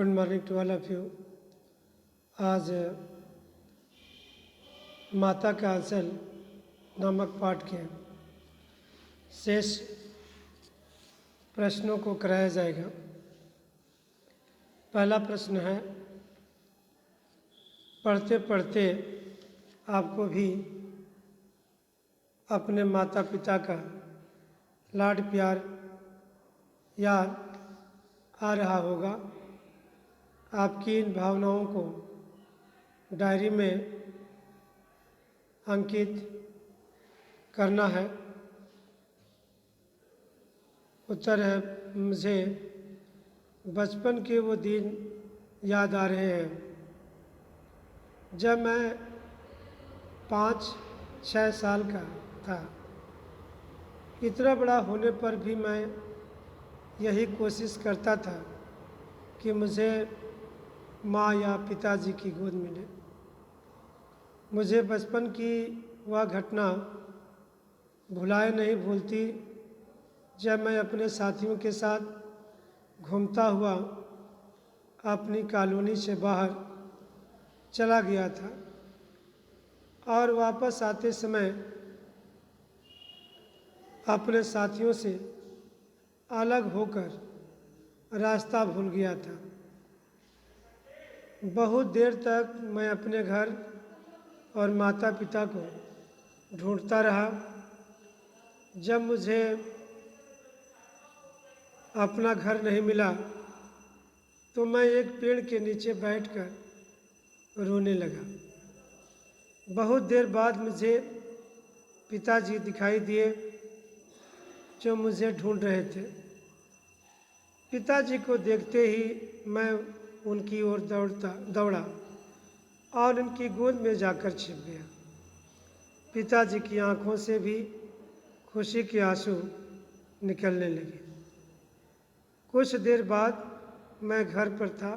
Good morning to all of you. आज माता का आंचल नामक पाठ के शेष प्रश्नों को कराया जाएगा। पहला प्रश्न है, पढ़ते पढ़ते आपको भी अपने माता पिता का लाड प्यार याद आ रहा होगा। आपकी इन भावनाओं को डायरी में अंकित करना है। उत्तर है, मुझे बचपन के वो दिन याद आ रहे हैं जब मैं 5-6 साल का था। इतना बड़ा होने पर भी मैं यही कोशिश करता था कि मुझे माँ या पिताजी की गोद मिले। मुझे बचपन की वह घटना भुलाए नहीं भूलती जब मैं अपने साथियों के साथ घूमता हुआ अपनी कॉलोनी से बाहर चला गया था और वापस आते समय अपने साथियों से अलग होकर रास्ता भूल गया था। बहुत देर तक मैं अपने घर और माता पिता को ढूंढता रहा। जब मुझे अपना घर नहीं मिला तो मैं एक पेड़ के नीचे बैठकर रोने लगा। बहुत देर बाद मुझे पिताजी दिखाई दिए जो मुझे ढूंढ रहे थे। पिताजी को देखते ही मैं उनकी ओर दौड़ा और उनकी गोद में जाकर छिप गया। पिताजी की आंखों से भी खुशी के आंसू निकलने लगे। कुछ देर बाद मैं घर पर था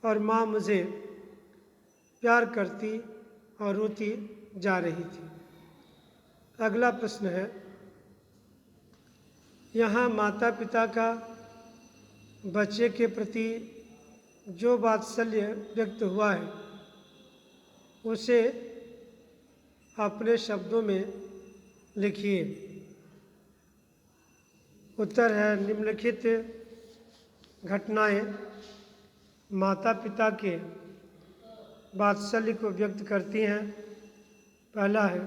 और माँ मुझे प्यार करती और रोती जा रही थी। अगला प्रश्न है, यहाँ माता पिता का बच्चे के प्रति जो वात्सल्य व्यक्त हुआ है उसे अपने शब्दों में लिखिए। उत्तर है, निम्नलिखित घटनाएं माता पिता के वात्सल्य को व्यक्त करती हैं। पहला है,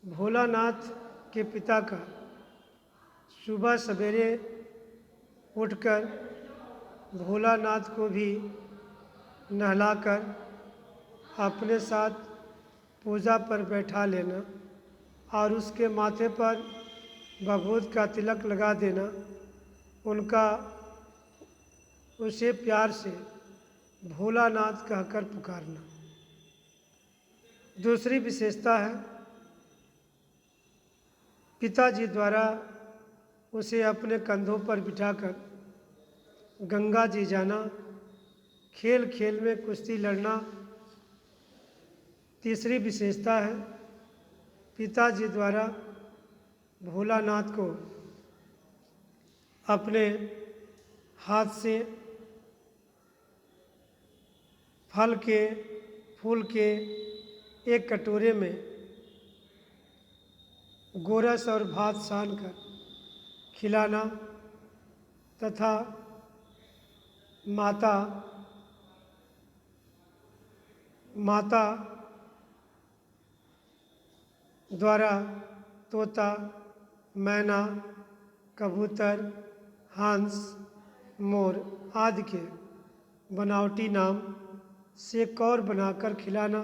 भोलानाथ के पिता का सुबह सवेरे उठकर भोलानाथ को भी नहलाकर अपने साथ पूजा पर बैठा लेना और उसके माथे पर बभूत का तिलक लगा देना, उसे प्यार से भोलानाथ कहकर पुकारना। दूसरी विशेषता है, पिताजी द्वारा उसे अपने कंधों पर बिठाकर गंगा जी जाना, खेल खेल में कुश्ती लड़ना। तीसरी विशेषता है, पिताजी द्वारा भोलानाथ को अपने हाथ से फूल के एक कटोरे में गोरस और भात सान कर खिलाना तथा माता द्वारा तोता, मैना, कबूतर, हंस, मोर आदि के बनावटी नाम से कौर बनाकर खिलाना।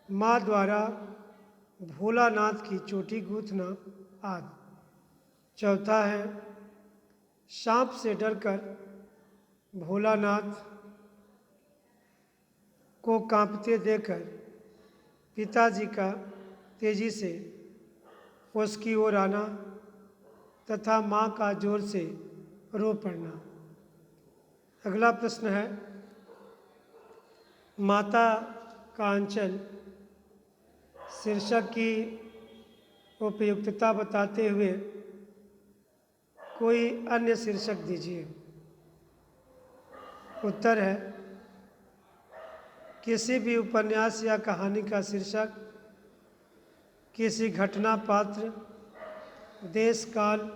माँ द्वारा भोलानाथ की चोटी गूंथना आदि। चौथा है, सांप से डरकर भोलानाथ को कांपते देखकर पिताजी का तेजी से उसकी ओर आना तथा माँ का जोर से रो पड़ना। अगला प्रश्न है, माता का आंचल शीर्षक की उपयुक्तता बताते हुए कोई अन्य शीर्षक दीजिए। उत्तर है किसी भी उपन्यास या कहानी का शीर्षक किसी घटना, पात्र, देश, काल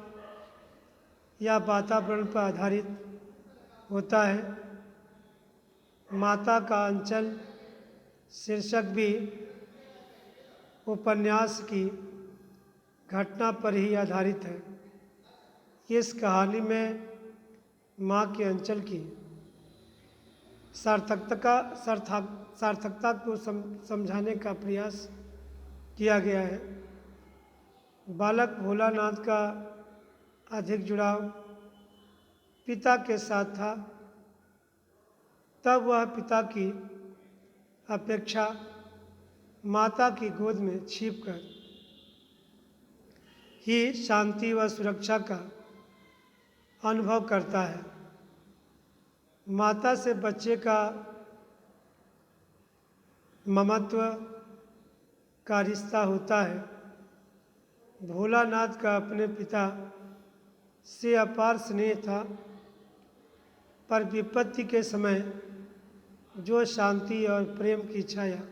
या वातावरण पर आधारित होता है। माता का अंचल शीर्षक भी उपन्यास की घटना पर ही आधारित है। इस कहानी में माँ के अंचल की सार्थकता को समझाने का प्रयास किया गया है। बालक भोलानाथ का अधिक जुड़ाव पिता के साथ था, तब वह पिता की अपेक्षा माता की गोद में छिपकर ही शांति व सुरक्षा का अनुभव करता है। माता से बच्चे का ममत्व का रिश्ता होता है। भोलानाथ का अपने पिता से अपार स्नेह था, पर विपत्ति के समय जो शांति और प्रेम की छाया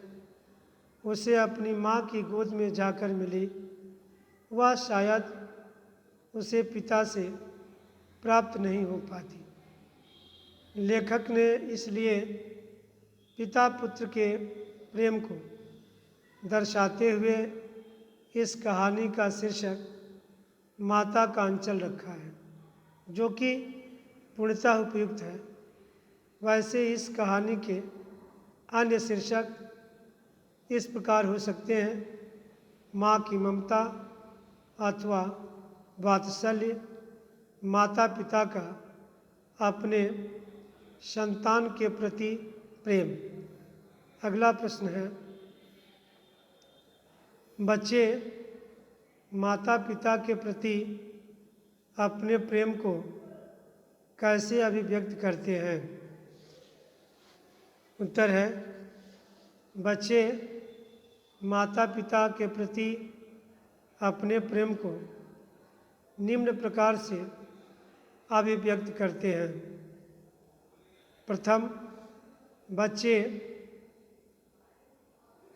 उसे अपनी माँ की गोद में जाकर मिली, वह शायद उसे पिता से प्राप्त नहीं हो पाती। लेखक ने इसलिए पिता पुत्र के प्रेम को दर्शाते हुए इस कहानी का शीर्षक माता का अंचल रखा है, जो कि पूर्णतः उपयुक्त है। वैसे इस कहानी के अन्य शीर्षक इस प्रकार हो सकते हैं: माँ की ममता अथवा वात्सल्य, माता पिता का अपने संतान के प्रति प्रेम। अगला प्रश्न है, बच्चे माता पिता के प्रति अपने प्रेम को कैसे अभिव्यक्त करते हैं? उत्तर है, बच्चे माता पिता के प्रति अपने प्रेम को निम्न प्रकार से अभिव्यक्त करते हैं। प्रथम, बच्चे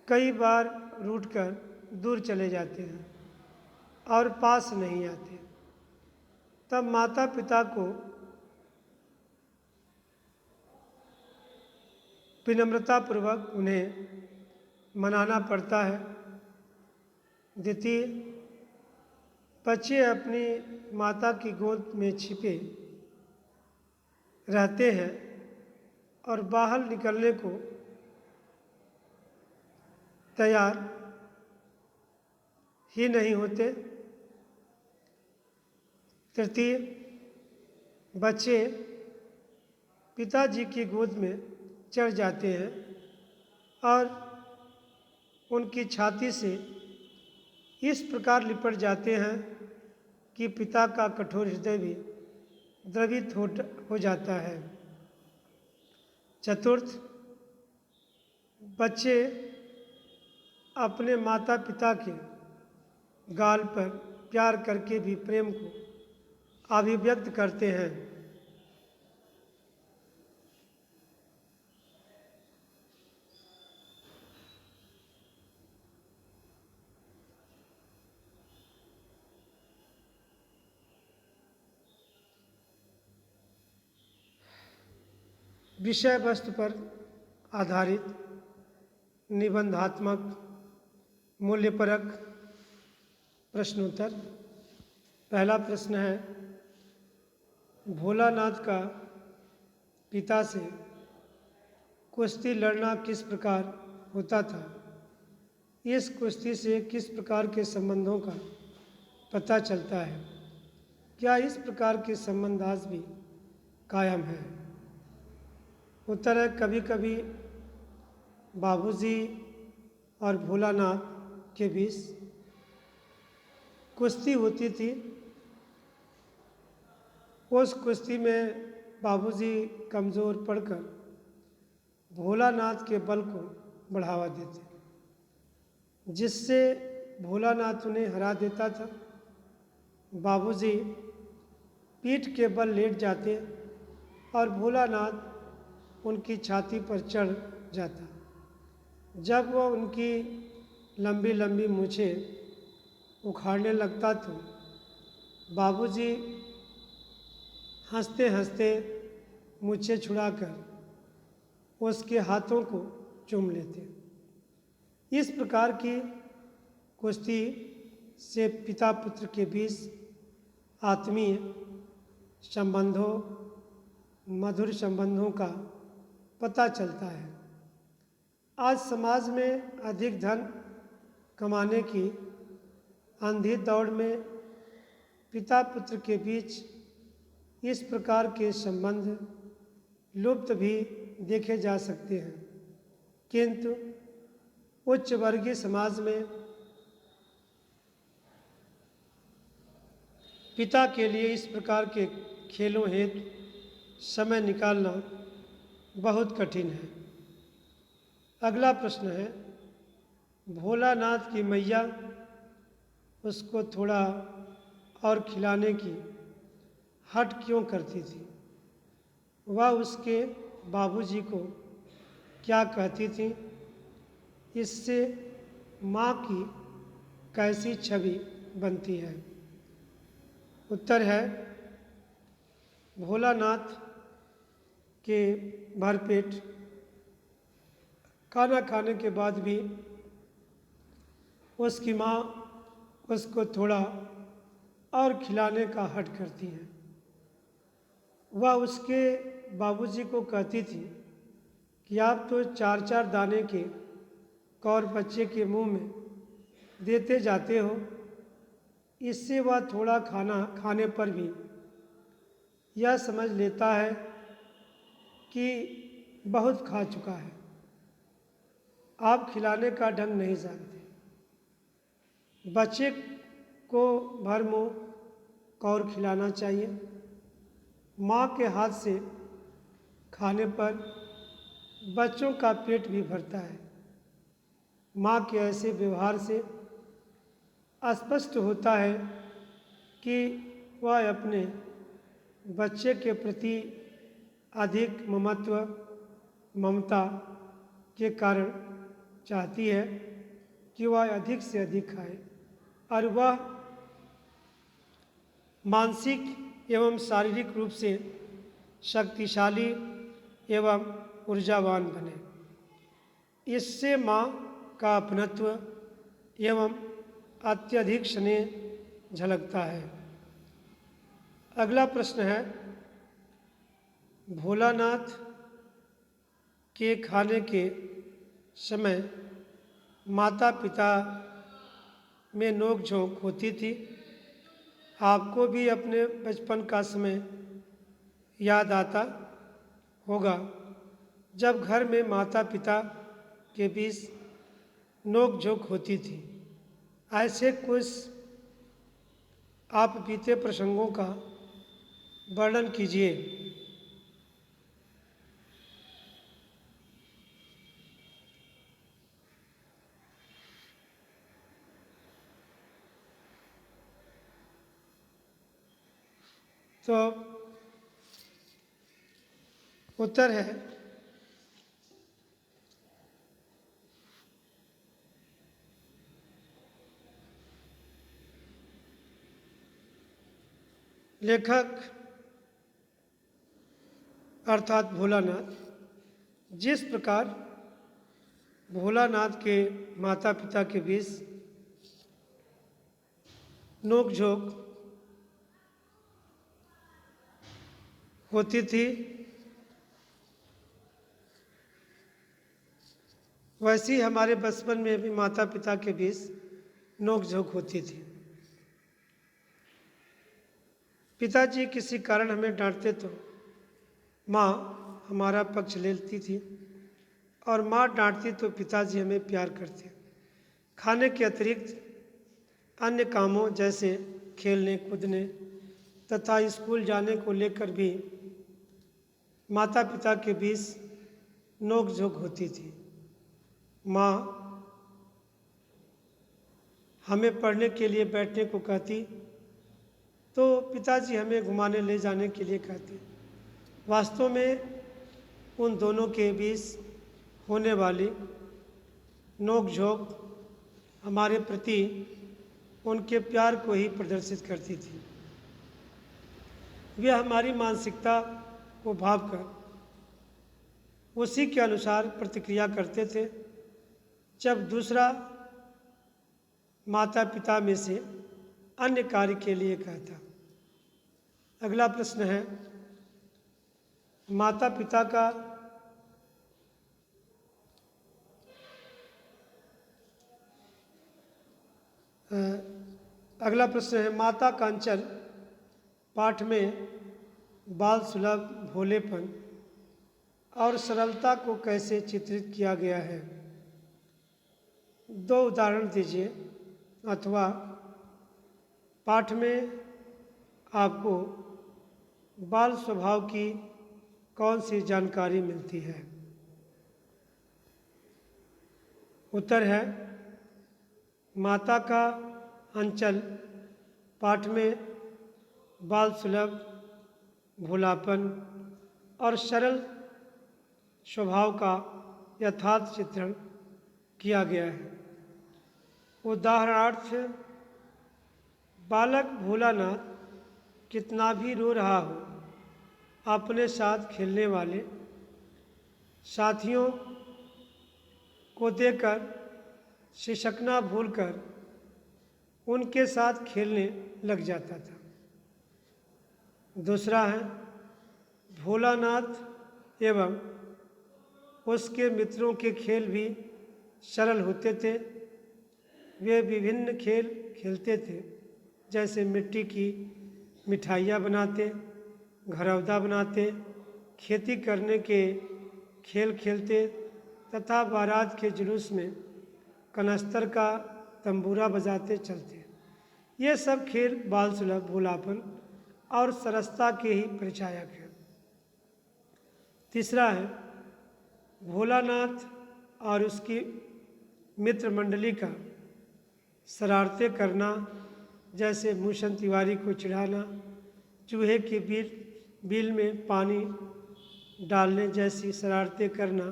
कई बार रूठकर दूर चले जाते हैं और पास नहीं आते। तब माता पिता को विनम्रतापूर्वक उन्हें मनाना पड़ता है। द्वितीय, बच्चे अपनी माता की गोद में छिपे रहते हैं और बाहर निकलने को तैयार ही नहीं होते। तृतीय, बच्चे पिताजी की गोद में चढ़ जाते हैं और उनकी छाती से इस प्रकार लिपट जाते हैं कि पिता का कठोर हृदय भी द्रवित हो जाता है। चतुर्थ, बच्चे अपने माता पिता के गाल पर प्यार करके भी प्रेम को अभिव्यक्त करते हैं। विषय वस्तु पर आधारित निबंधात्मक मूल्यपरक प्रश्नोत्तर। पहला प्रश्न है, भोलानाथ का पिता से कुश्ती लड़ना किस प्रकार होता था? इस कुश्ती से किस प्रकार के संबंधों का पता चलता है? क्या इस प्रकार के संबंध आज भी कायम है? उत्तर है, कभी कभी बाबूजी और भोलानाथ के बीच कुश्ती होती थी। उस कुश्ती में बाबूजी कमज़ोर पड़कर भोलानाथ के बल को बढ़ावा देते, जिससे भोलानाथ उन्हें हरा देता था। बाबूजी पीठ के बल लेट जाते और भोलानाथ उनकी छाती पर चढ़ जाता। जब वह उनकी लंबी लंबी मूछें उखाड़ने लगता तो बाबूजी हंसते हंसते मूछें छुड़ाकर उसके हाथों को चूम लेते। इस प्रकार की कुश्ती से पिता पुत्र के बीच आत्मीय संबंधों, मधुर संबंधों का पता चलता है। आज समाज में अधिक धन कमाने की अंधी दौड़ में पिता पुत्र के बीच इस प्रकार के संबंध लुप्त भी देखे जा सकते हैं, किंतु उच्च वर्गीय समाज में पिता के लिए इस प्रकार के खेलों हेतु समय निकालना बहुत कठिन है। अगला प्रश्न है, भोलानाथ की मैया उसको थोड़ा और खिलाने की हट क्यों करती थी? वह उसके बाबूजी को क्या कहती थी? इससे माँ की कैसी छवि बनती है? उत्तर है, भोलानाथ के भरपेट खाना खाने के बाद भी उसकी माँ उसको थोड़ा और खिलाने का हट करती हैं। वह उसके बाबूजी को कहती थी कि आप तो 4-4 दाने के कौर बच्चे के मुंह में देते जाते हो। इससे वह थोड़ा खाना खाने पर भी यह समझ लेता है कि बहुत खा चुका है। आप खिलाने का ढंग नहीं जानते। बच्चे को भर मुंह कौर खिलाना चाहिए। माँ के हाथ से खाने पर बच्चों का पेट भी भरता है। माँ के ऐसे व्यवहार से स्पष्ट होता है कि वह अपने बच्चे के प्रति अधिक ममत्व, ममता के कारण चाहती है कि वह अधिक से अधिक खाए और वह मानसिक एवं शारीरिक रूप से शक्तिशाली एवं ऊर्जावान बने। इससे माँ का अपनत्व एवं अत्यधिक स्नेह झलकता है। अगला प्रश्न है, भोलानाथ के खाने के समय माता पिता में नोक झोंक होती थी। आपको भी अपने बचपन का समय याद आता होगा जब घर में माता पिता के बीच नोक झोंक होती थी। ऐसे कुछ आप बीते प्रसंगों का वर्णन कीजिए। तो उत्तर है, लेखक अर्थात भोलानाथ जिस प्रकार भोलानाथ के माता पिता के बीच नोक झोंक होती थी, वैसे ही हमारे बचपन में भी माता पिता के बीच नोक झोंक होती थी। पिताजी किसी कारण हमें डांटते तो माँ हमारा पक्ष लेती थी और माँ डांटती तो पिताजी हमें प्यार करते। खाने के अतिरिक्त अन्य कामों जैसे खेलने कूदने तथा स्कूल जाने को लेकर भी माता पिता के बीच नोक झोंक होती थी। माँ हमें पढ़ने के लिए बैठने को कहती तो पिताजी हमें घुमाने ले जाने के लिए कहते। वास्तव में उन दोनों के बीच होने वाली नोक-झोंक हमारे प्रति उनके प्यार को ही प्रदर्शित करती थी। वे हमारी मानसिकता को भांपकर उसी के अनुसार प्रतिक्रिया करते थे। जब दूसरा माता पिता में से अन्य कार्य के लिए कहता। अगला प्रश्न है, माता पिता का अगला प्रश्न है, माता का अंचल पाठ में बाल सुलभ भोलेपन और सरलता को कैसे चित्रित किया गया है? 2 उदाहरण दीजिए, अथवा पाठ में आपको बाल स्वभाव की कौन सी जानकारी मिलती है? उत्तर है, माता का अंचल पाठ में बाल सुलभ भोलापन और सरल स्वभाव का यथार्थ चित्रण किया गया है। उदाहरणार्थ, बालक भोलानाथ कितना भी रो रहा हो, अपने साथ खेलने वाले साथियों को देखकर सिसकना भूलकर उनके साथ खेलने लग जाता था। दूसरा है, भोलानाथ एवं उसके मित्रों के खेल भी सरल होते थे। वे विभिन्न खेल खेलते थे, जैसे मिट्टी की मिठाइयाँ बनाते, घरौदा बनाते, खेती करने के खेल खेलते तथा बारात के जुलूस में कनस्तर का तंबूरा बजाते चलते। ये सब खेल बाल सुलभ भोलापन और सरसता के ही परिचायक हैं। तीसरा है, भोलानाथ और उसकी मित्र मंडली का शरारतें करना, जैसे मूसन तिवारी को चिढ़ाना, चूहे के बिल में पानी डालने जैसी शरारतें करना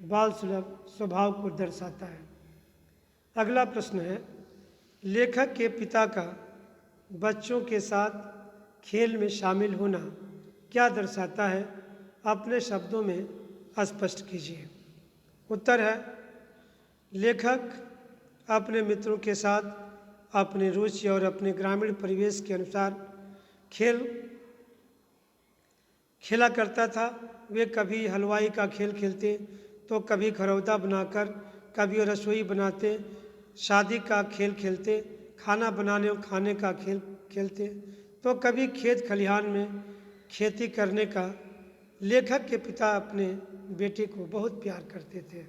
बाल सुलभ स्वभाव को दर्शाता है। अगला प्रश्न है, लेखक के पिता का बच्चों के साथ खेल में शामिल होना क्या दर्शाता है? अपने शब्दों में स्पष्ट कीजिए। उत्तर है, लेखक अपने मित्रों के साथ अपनी रुचि और अपने ग्रामीण परिवेश के अनुसार खेला करता था। वे कभी हलवाई का खेल खेलते, तो कभी घरौदा बनाकर, कभी रसोई बनाते, शादी का खेल खेलते, खाना बनाने और खाने का खेल खेलते, तो कभी खेत खलिहान में खेती करने का। लेखक के पिता अपने बेटे को बहुत प्यार करते थे।